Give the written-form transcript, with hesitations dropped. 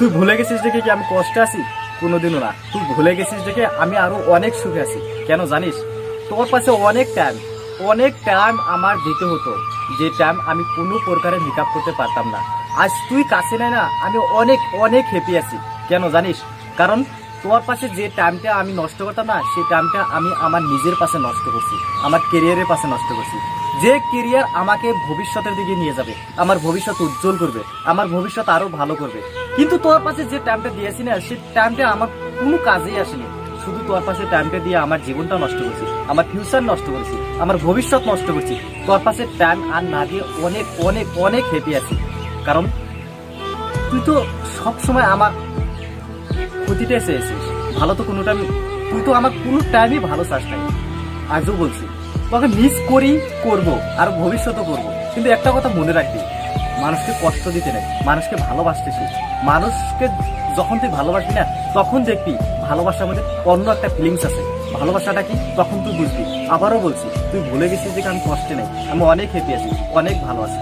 তুই ভুলে গেছিস দেখে কি আমি কষ্টে আছি? কোনোদিনও না। তুই ভুলে গেছিস দেখে আমি আরো অনেক সুখে আছি। কেন জানিস? তোর পাশে অনেক টাইম আমার দিতে হতো, যে টাইম আমি কোনো প্রকারে মেকআপ করতে পারতাম না। আজ তুই কাছে নাই না, আমি অনেক অনেক হ্যাপি আছি। কেন জানিস? কারণ তোর পাশে যে টাইমটা আমি নষ্ট করতাম না, সেই টাইমটা আমি আমার নিজের পাশে নষ্ট করছি, আমার কেরিয়ারের পাশে নষ্ট করছি। যে কেরিয়ার আমাকে ভবিষ্যতের দিকে নিয়ে যাবে, আমার ভবিষ্যৎ উজ্জ্বল করবে, আমার ভবিষ্যৎ আরো ভালো করবে। কিন্তু তোর পাশে যে টাইমটা দিয়েছি না, সেই টাইমটা আমার কোনো কাজেই আসেনি। শুধু তোর পাশে টাইমটা দিয়ে আমার জীবনটা নষ্ট করছি, আমার ফিউচার নষ্ট করছি, আমার ভবিষ্যৎ নষ্ট করছি। তোর পাশে টাইম আর না দিয়ে অনেক অনেক অনেক হ্যাপি আছি। কারণ তুই তো সবসময় আমার ক্ষতিটা চেয়েছিস, ভালো তো কোনো টাইম, তুই তো আমার কোনো টাইমই ভালো চাস নাই। আজও বলছি, তোকে মিস করি, করব, আর ভবিষ্যতও করব। কিন্তু একটা কথা মনে রাখবি, মানুষকে কষ্ট দিতে নেই, মানুষকে ভালোবাসতে শিখ। মানুষকে যখন তুই ভালোবাসবি না, তখন দেখবি ভালোবাসার মধ্যে অন্য একটা ফিলিংস আছে। ভালোবাসাটা কি তখন তুই বুঝবি। আবারও বলছি, তুই ভুলে গেছিস যে আমি কষ্টে নেই, আমি অনেক হ্যাপি আছি, অনেক ভালো আছি।